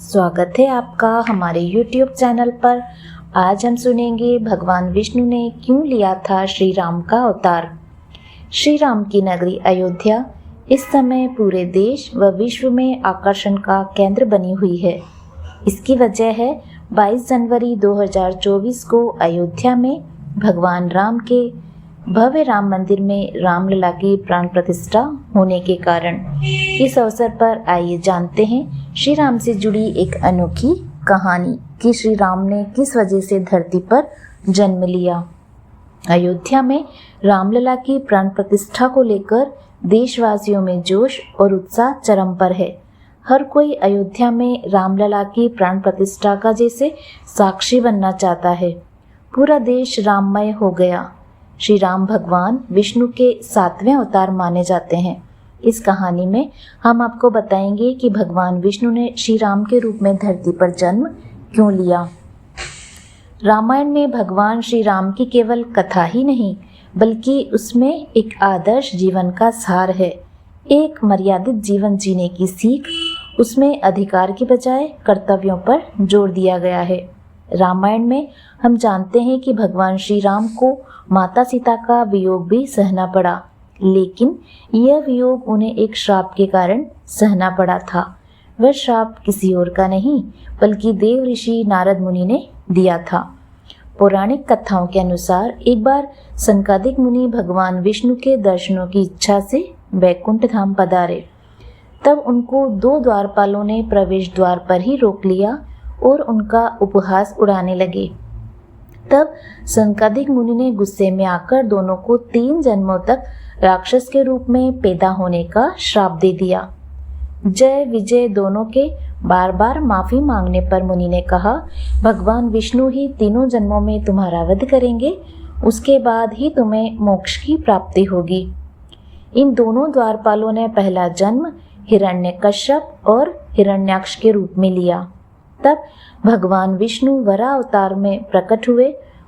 स्वागत है आपका हमारे YouTube चैनल पर। आज हम सुनेंगे भगवान विष्णु ने क्यों लिया था श्री राम का अवतार। श्री राम की नगरी अयोध्या इस समय पूरे देश व विश्व में आकर्षण का केंद्र बनी हुई है। इसकी वजह है 22 जनवरी 2024 को अयोध्या में भगवान राम के भव्य राम मंदिर में रामलला की प्राण प्रतिष्ठा होने के कारण। इस अवसर पर आइए जानते हैं श्री राम से जुड़ी एक अनोखी कहानी कि श्री राम ने किस वजह से धरती पर जन्म लिया। अयोध्या में रामलला की प्राण प्रतिष्ठा को लेकर देशवासियों में जोश और उत्साह चरम पर है। हर कोई अयोध्या में रामलला की प्राण प्रतिष्ठा का जैसे साक्षी बनना चाहता है। पूरा देश राममय हो गया। श्री राम भगवान विष्णु के 7वें अवतार माने जाते हैं। इस कहानी में हम आपको बताएंगे कि भगवान विष्णु ने श्री राम के रूप में धरती पर जन्म क्यों लिया। रामायण में भगवान श्री राम की केवल कथा ही नहीं बल्कि उसमें एक आदर्श जीवन का सार है। एक मर्यादित जीवन जीने की सीख, उसमें अधिकार की बजाय कर्तव्यों पर जोर दिया गया है। रामायण में हम जानते हैं कि भगवान श्री राम को माता सीता का वियोग भी सहना पड़ा, लेकिन यह वियोग उन्हें एक श्राप के कारण सहना पड़ा था। वह श्राप किसी और का नहीं बल्कि देव ऋषि नारद मुनि ने दिया था। पौराणिक कथाओं के अनुसार एक बार सनकादिक मुनि भगवान विष्णु के दर्शनों की इच्छा से वैकुंठ धाम पधारे। तब उनको 2 द्वारपालों ने प्रवेश द्वार पर ही रोक लिया और उनका उपहास उड़ाने लगे। तब सनकादिक मुनि ने गुस्से में आकर दोनों को 3 जन्मों तक राक्षस के रूप में पैदा होने का श्राप दे दिया। जय विजय दोनों के बार बार माफी मांगने पर मुनि ने कहा, भगवान विष्णु ही 3 जन्मों में तुम्हारा वध करेंगे, उसके बाद ही तुम्हें मोक्ष की प्राप्ति होगी। इन दोनों द्वारपालों ने पहला जन्म हिरण्यकश्यप और हिरण्याक्ष के रूप में लिया। तब भगवान विष्णु वराह अवतार में प्रकट हुए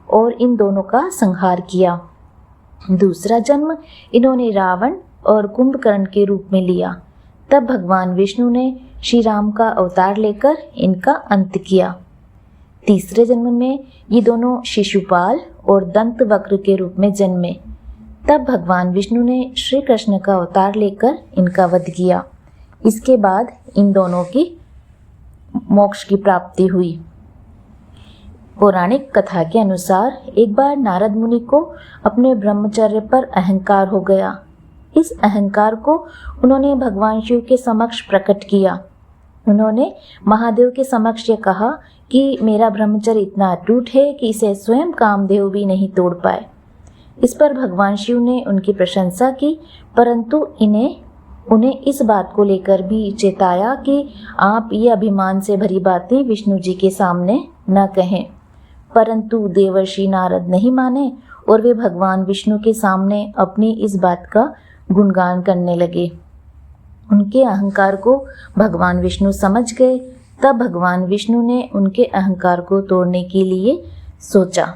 और इन दोनों का संहार किया। दूसरा जन्म इन्होंने रावण और कुंभकर्ण के रूप में लिया। तब भगवान विष्णु ने श्री राम का अवतार लेकर इनका अंत किया। तीसरे जन्म में ये दोनों शिशुपाल और दंतवक्र के रूप में जन्मे। तब भगवान विष्णु ने श्री कृष्ण का अवतार लेकर इनका वध किया। इसके बाद इन दोनों की मोक्ष की प्राप्ति हुई। पौराणिक कथा के अनुसार एक बार नारद मुनि को अपने ब्रह्मचर्य पर अहंकार हो गया। इस अहंकार को उन्होंने भगवान शिव के समक्ष प्रकट किया। उन्होंने महादेव के समक्ष ये कहा कि मेरा ब्रह्मचर्य इतना अटूट है कि इसे स्वयं कामदेव भी नहीं तोड़ पाए। इस पर भगवान शिव ने उनकी प्रशंसा की, परंतु उन्हें इस बात को लेकर भी चेताया कि आप ये अभिमान से भरी बातें विष्णु जी के सामने न कहें। परंतु देवर्षि नारद नहीं माने और वे भगवान विष्णु के सामने अपनी इस बात का गुणगान करने लगे। उनके अहंकार को भगवान विष्णु समझ गए। तब भगवान विष्णु ने उनके अहंकार को तोड़ने के लिए सोचा।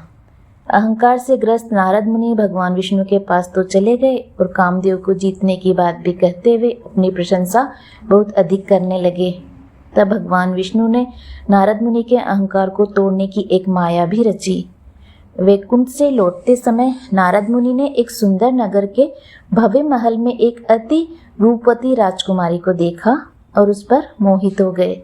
अहंकार से ग्रस्त नारद मुनि भगवान विष्णु के पास तो चले गए और कामदेव को जीतने की बात भी कहते हुए अपनी प्रशंसा बहुत अधिक करने लगे। तब भगवान विष्णु ने नारद मुनि के अहंकार को तोड़ने की एक माया भी रची। वैकुंठ से लौटते समय नारद मुनि ने एक सुंदर नगर के भव्य महल में एक अति रूपवती राजकुमारी को देखा और उस पर मोहित हो गए।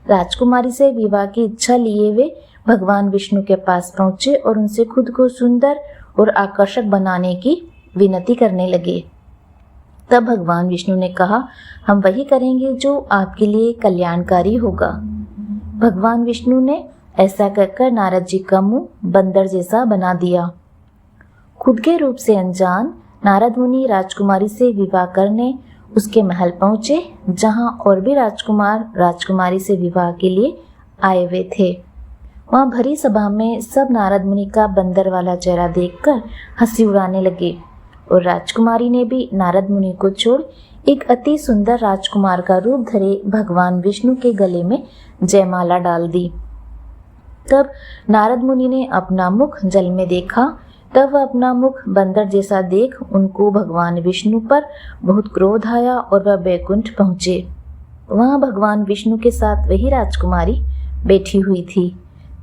राजकुमारी से विवाह की इच्छा लिए वे भगवान विष्णु के पास पहुंचे और उनसे खुद को सुंदर और आकर्षक बनाने की विनती करने लगे। तब भगवान विष्णु ने कहा, हम वही करेंगे जो आपके लिए कल्याणकारी होगा। भगवान विष्णु ने ऐसा कहकर नारद जी का मुंह बंदर जैसा बना दिया। खुद के रूप से अनजान नारद मुनि राजकुमारी से विवाह करने उसके महल पहुंचे, जहां और भी राजकुमार राजकुमारी से विवाह के लिए आए हुए थे। वहां भरी सभा में सब नारद मुनि का बंदर वाला चेहरा देखकर हंसी उड़ाने लगे और राजकुमारी ने भी नारद मुनि को छोड़ एक अति सुंदर राजकुमार का रूप धरे भगवान विष्णु के गले में जयमाला डाल दी। तब नारद मुनि ने अपना मुख जल में देखा। तब वह अपना मुख बंदर जैसा देख उनको भगवान विष्णु पर बहुत क्रोध आया और वह बैकुंठ पहुँचे। वहाँ भगवान विष्णु के साथ वही राजकुमारी बैठी हुई थी।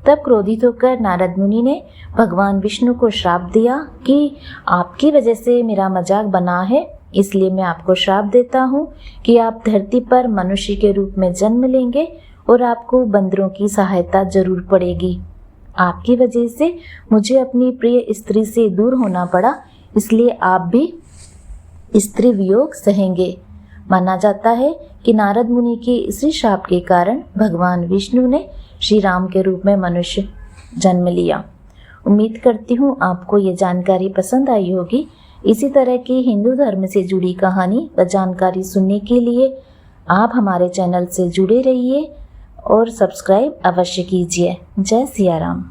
तब क्रोधित होकर नारद मुनि ने भगवान विष्णु को श्राप दिया कि आपकी वजह से मेरा मजाक बना है, इसलिए मैं आपको श्राप देता हूँ कि आप धरती पर मनुष्य के रूप में जन्म लेंगे और आपको बंदरों की सहायता जरूर पड़ेगी। आपकी वजह से मुझे अपनी प्रिय स्त्री से दूर होना पड़ा, इसलिए आप भी स्त्री वियोग सहेंगे। माना जाता है कि नारद मुनि के इसी शाप के कारण भगवान विष्णु ने श्री राम के रूप में मनुष्य जन्म लिया। उम्मीद करती हूँ आपको ये जानकारी पसंद आई होगी। इसी तरह की हिंदू धर्म से जुड़ी कहानी व जानकारी सुनने के लिए आप हमारे चैनल से जुड़े रहिए और सब्सक्राइब अवश्य कीजिए। जय सिया राम।